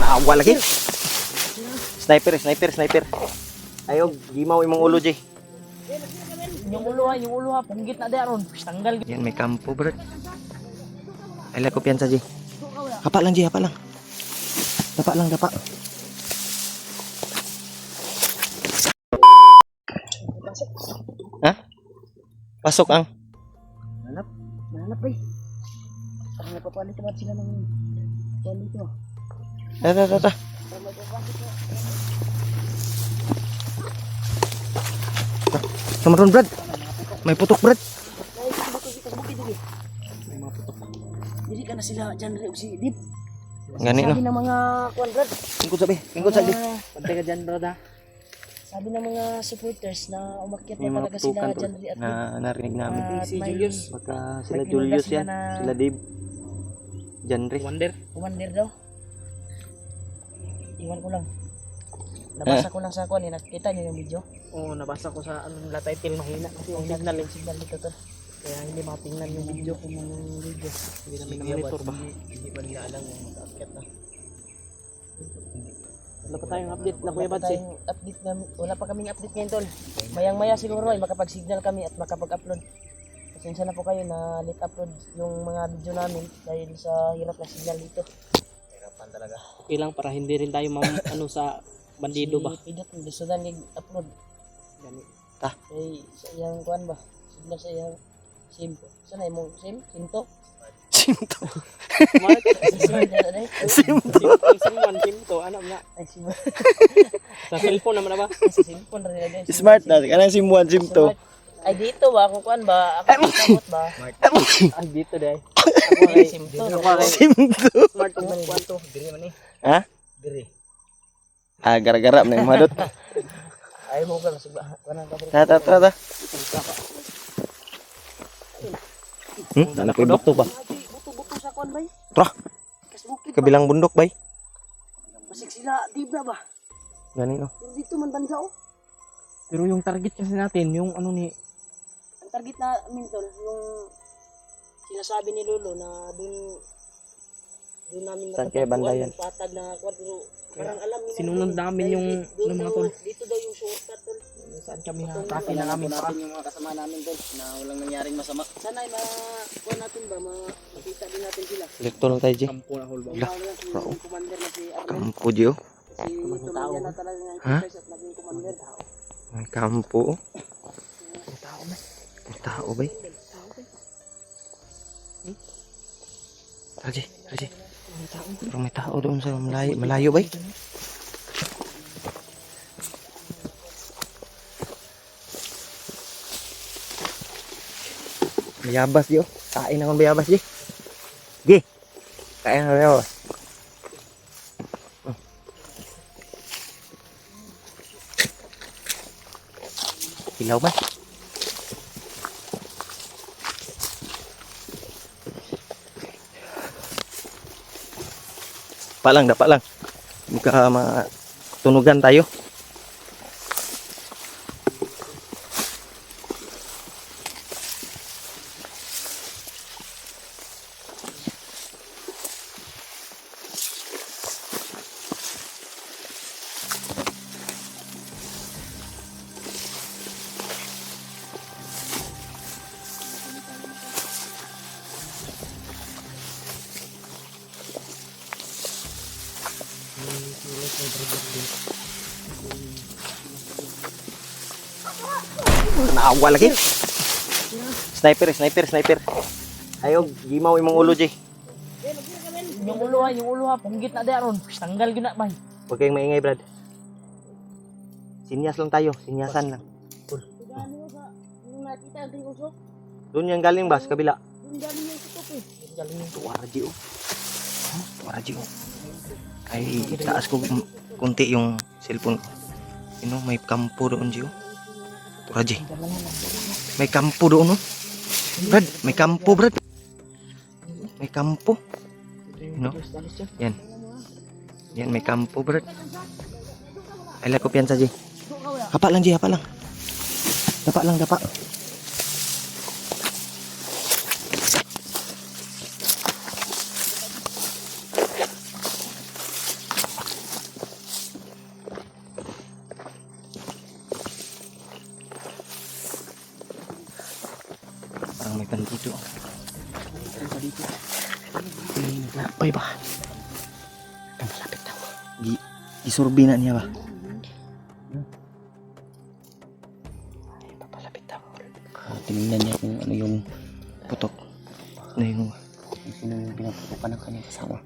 Naawa lagi. Sniper. Ayaw, gimaw imong ulo, Jay. Yung ulo ha, punggit na di aron. Tanggal. Yan, may kampo, bro. Ay, ko piyansa, Jay. Hapa lang, Jay, hapa lang. Dapa. Ha? Pasok ang. Nanap eh. Parang napapalit naman sila ng kuwan dito. Ta. Kamaron, Brad. May putok, Brad. Dili ka na sila dyan rin si Dip. Gani, no? Sabi ng mga kuwan brad. Kingkot sabi. Pantay ka dyan brad ha. Sabi ng mga supporters na umakyat May na mga talaga sila putukan dyan rin at na narinig namin. si Julius. Baka sila may Julius pinundas yan. sila na- Sila Dave. Janre. Commander daw. Iwan ko lang. Nabasa ko lang sa kuwan eh. Nakita niyo yung video? Oo, nabasa ko sa anong la title mahina kasi yung signal Yung signal dito to. kaya hindi matingnan yung video. Hindi namin na-monitor ba? Hindi pa nila alam yung mag-akyat na. Wala pa tayong update na Kuya Wala pa Bads eh. tayong update na, wala pa kaming update ngayon tol. Mayang-maya siguro ay makapag-signal kami at makapag-upload. Pasensya na po kayo na late upload yung mga video namin dahil sa hirap na signal dito. Hirapan talaga. Okay lang para hindi rin tayo ano sa bandido ba? Si Pidot, gusto na nag-upload. Gani. Ay, sa iyang kuhan ba? Signal sa iyang SIM. Saan ay mong SIM? SIM to? Simto. Smart. SIM na na Simto. Simto, ano nga? Ay, SIM. Sa cellphone naman na ba? Sa cellphone rin nila guys. Smart na. Kanang simuan, Simto. Ay, dito ba? Kung kuhan ba? Ako sabot ba? Ay, dito dahil. Ay, SIM to. Simto. Smart kung kwanto. Diri man eh. Ha? Diri. Ah, gara-gara na yung madot. Ay, mo ka. Masugba. Ta. Anak ko bukto ba? Buto-buto sa kuhan ba? Tra. Kasbukid ba? Kabilang bundok bay. Masig sila, dibra ba? Gani no. Yung dito man banda oh. Pero yung target kasi natin, yung ano ni Ang target na Mintol, yung sinasabi ni Lolo na doon namin Saan kaya banda yan? yung patag na kuwan pero parang alam niyo sinunod namin yung doon mga daw, tol. dito daw yung shortcut tol. Saan kami na-tracking na namin pa. yung mga kasama namin tol na walang nangyaring masama. Sana ay kuwan natin ba makita din natin sila. Lekto lang tayo, Ji. Kampo na hol ba? Lah, Si rao. yung commander na si Arnel. Kampo, Ji, oh. Si Tumaya na talaga ng Ha? at naging commander. May kampo, oh. May tao, bay. Raji. Parang may tao doon sa malayo, bay. Bayabas, Ji, oh. Kain akong bayabas, Ji. Ji. Kain akong bayabas. Ilaw ba? Dapa lang. Muka matunugan tayo. Naawa lagi. Sniper. Ayaw, gimaw imong ulo, Jay. Yung ulo ha, punggit na di aron. Tanggal gyud na bay. Huwag kayong maingay, Brad. Sinyas lang tayo, sinyasan lang. Yung nakita ang usok, Doon yung galing ba, sa kabila? yung galing yung tutok eh. Galing yung Tuwara, Ji, oh. Tuwara, Ji, oh. Ay, itaas ko kunti yung cellphone ko. May kampo doon, Ji, oh. Tuwara, Ji. May kampo doon, oh. Brad, may kampo, Brad. May kampo. Yan. Yan, may kampo, Brad. Ay, ko piyansa, Ji. Hapa lang, Ji, hapa lang. Dapa. bandido. Ano pa dito? Naglakbay ba? Ang malapit ako. Isurbi na niya ba? Ay, papalapit ako. Tinignan niya kung ano yung Putok. Na yung sino yung pinaputukan ng kanyang kasama.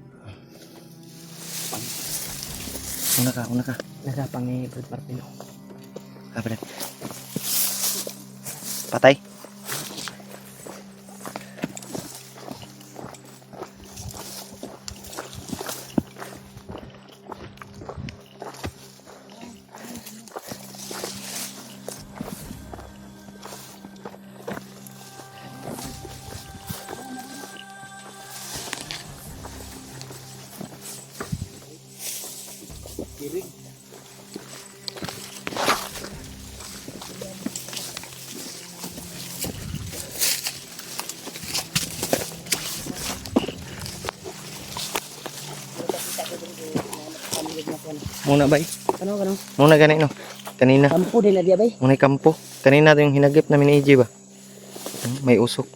una ka. Nagapang ni Brad Martino. Brad. Patay. Muna ba? Ano? Muna gani no. Kanina. Kampo din na diya bay. Muna kampo. Kanina yung hinagip namin ni EJ ba? May usok.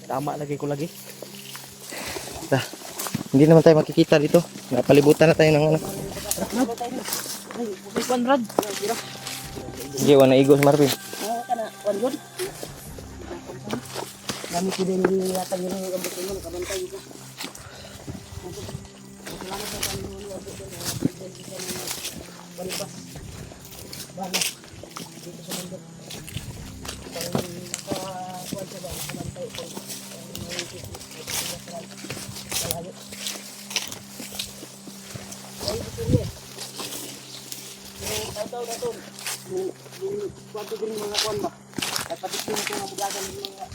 Tama lagi ko lagi. Hindi naman tayo makikita dito. Napalibutan na tayo ng ano. Ay, Brad. EJ, wana igos Marvin. Kana, one good. Kami ko din nilatan yung gambot mo, nakabantay ko.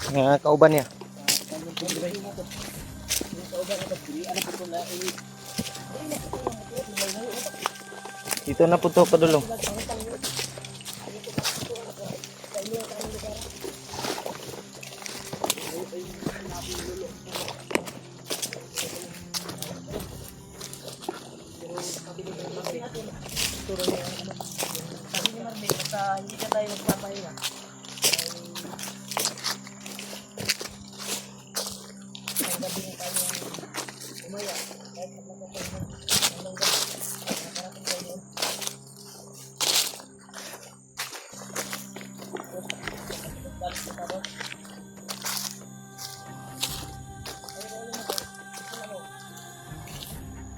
Nga kauban niya. Dito na po to padulong. Hindi na tayo magpapahinga. Ang gabi na tayo umaya. Kahit magpapagod hanggang gabi. Nakarating tayo doon. Balik sa taro.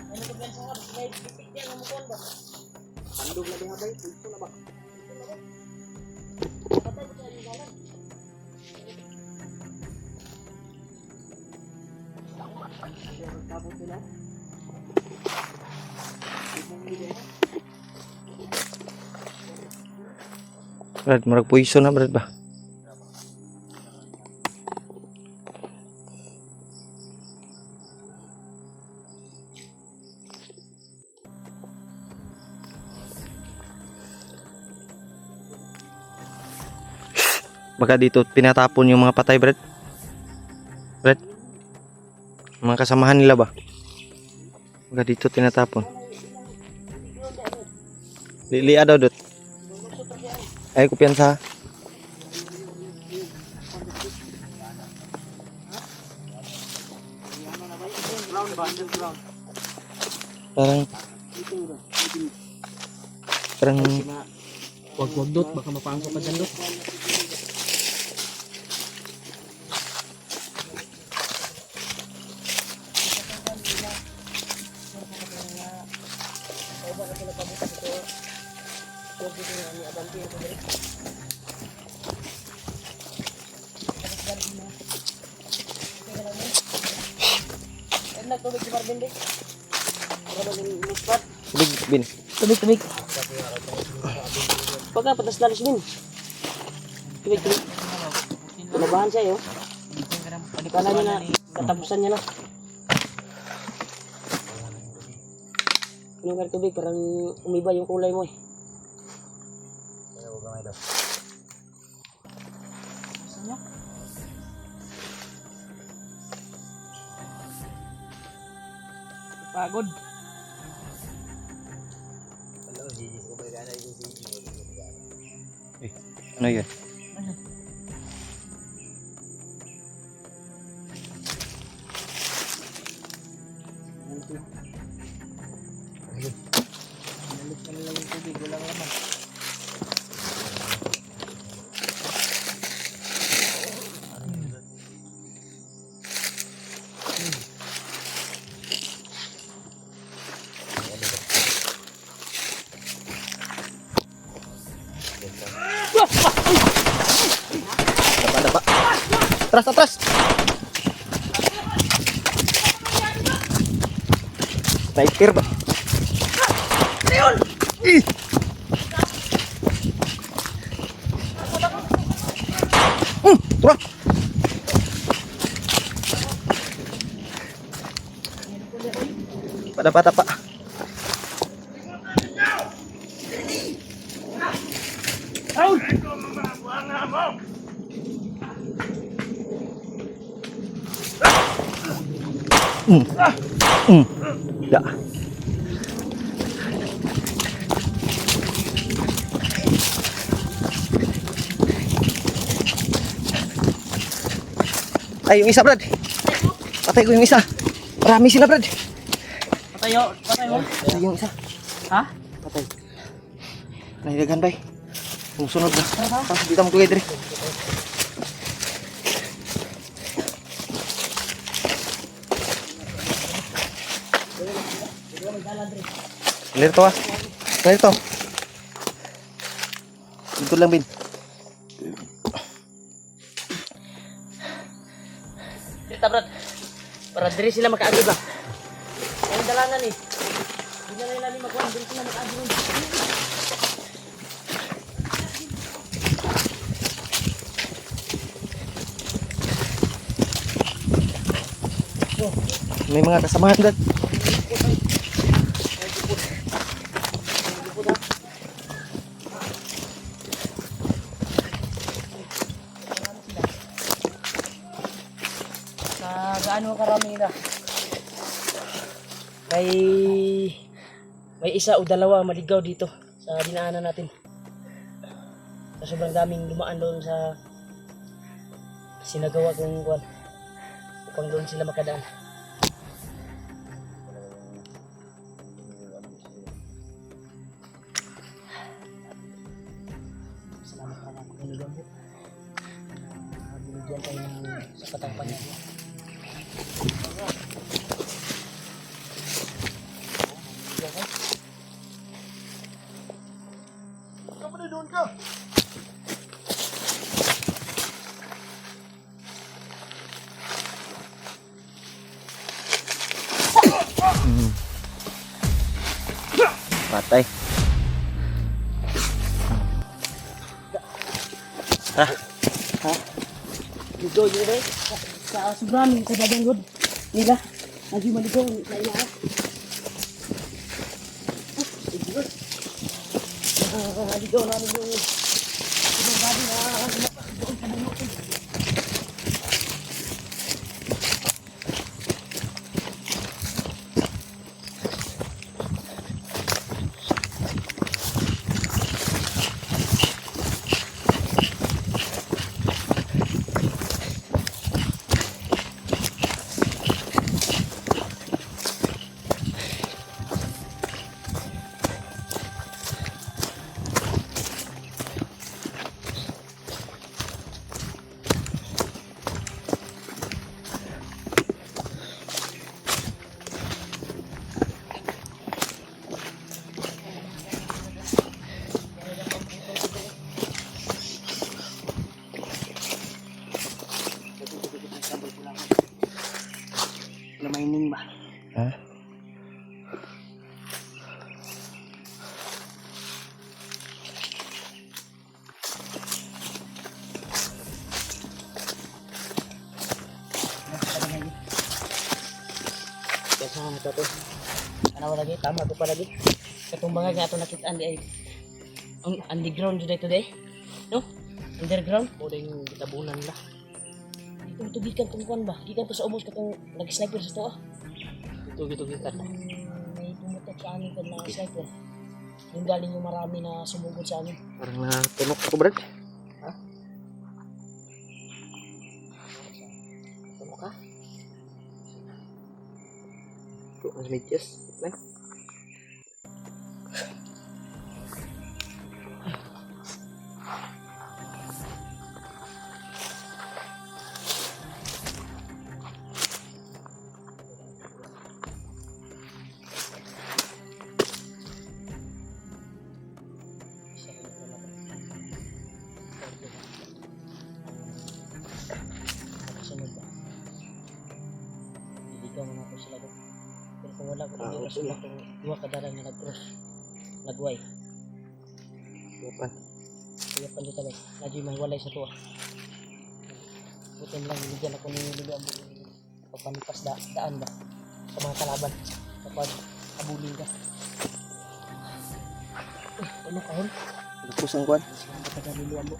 Ano ko sa harap? May pipik yan. Ano mo ba? Andog na diha bay. Ito na ba? Brad, marag puiso na Brad ba? Baka dito pinatapon yung mga patay Brad. Brad. Mga kasamahan nila ba? Baka dito tinatapon. Lilia daw dot. Ay kumpiyansa. Parang Wag dot, baka mapangko pa dyan dot. Tubig si Marvin din. tubig bin. Tubig. Pagka patas lalos din. Tubig. Pinabahan siya yun. Kala niya na, katapusan niya na. Ano ka tubig, parang umiba yung kulay mo eh. Pagod. Ano yun? tubig, walang laman. Dapa. Atras. Sniper ba? Leon! Ih! Tura! Pada pak. Ya. Ay, yung isa, Brad. Patay ko yung isa. Marami sila, Brad. Patay mo. Patay yung isa. Ha? Patay. Nahilagan, bay. Sumusunod na. Dito mo kuya, Dre. Clear to, ah. Clear to. Dito lang, Bin. Kita Brad. Para diri sila makaagi ba? Ang dalanan eh. Hindi na nila namin magkuhan. Diri sila makaagi ron. May mga kasamahan, Brad. Gaano karami na? May isa o dalawa maligaw dito sa dinaanan natin. Sa sobrang daming lumaan doon sa sinagawa kong kuwan upang doon sila makadaan. Salamat ka na Panginoon po. Binigyan tayo ng sapatang Panginoon. Patay. Ha? Ligaw yun eh. Sa sobrang sa dagang good nila. Lagi maligaw sa ina. Ligaw namin yung babi na doon sa bundok. Namaining ba? Ha? Biasa mo ito. Ano lagi? Tama ko pa lagi. Katumbangan nga ito nakitaan di ay underground today today. No? Underground? O ding kitabunan la. Ito gikan tungkuan ba? Gikan to sa umos katong nag-sniper sa to ah. Gitu kita. May pumutok sa amin kan na sniper. Yung galing yung marami na sumugod sa amin. Parang natunok ako, Brad. Ano ka? Ito, ang medyas. wala ko yung rason na kung duha ka dalan nga nag-cross. Nagway. Yapan. Kaya pa dito ba? Nadyo mahiwalay sa tuwa. Butin lang, binigyan ako ng liga mo. Pagpanipas daan ba? Sa mga kalaban. Kapag kabuling ka. Ano kahon? Lapos ang kwan. Salamat ka liluan mo.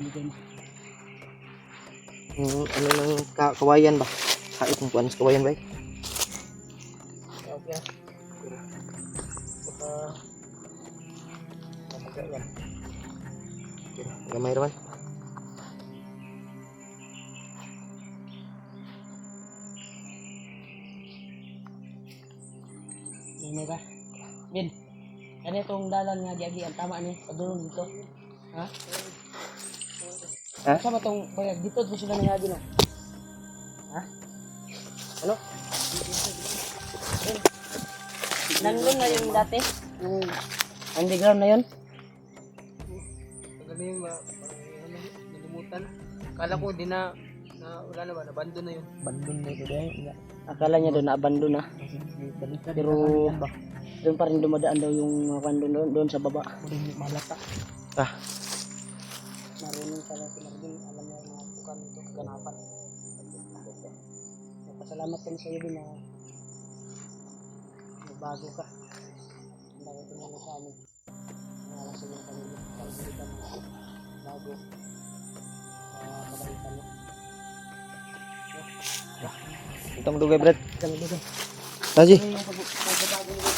Binigay mo. Ano lang kawayan ba? Kahit kung kwan sa kawayan ba? Okay. Baka mamagayan. Gamay raman. Ini ka. Bin. Ano itong dalan nga diagi ang tama ni padulong dito. Ha? Ha? Sama tong bayag dito mo sila nangagi no. Ha? Ano? Nandun na yung dati? Yung underground na yun? Magaling nalimutan. Kala ko di na wala na ba, nabando na yun. Abandon na ito dahil. Akala niya doon na-abandon na. Pero doon pa rin dumadaan daw yung mga kwan doon sa baba. Malata. Ah. Marunong pala si Marvin. Alam niya yung mga bukan nito kaganapan. Nagpasalamat kami sa iyo din na nagbago ka. Ang dami tumulong sa amin. Nangalang sa iyong pamilya. Pagalitan mo bago pagalitan mo. Ito mo dugay, Brad. Kami dito. Raji. Yung pagbabago mo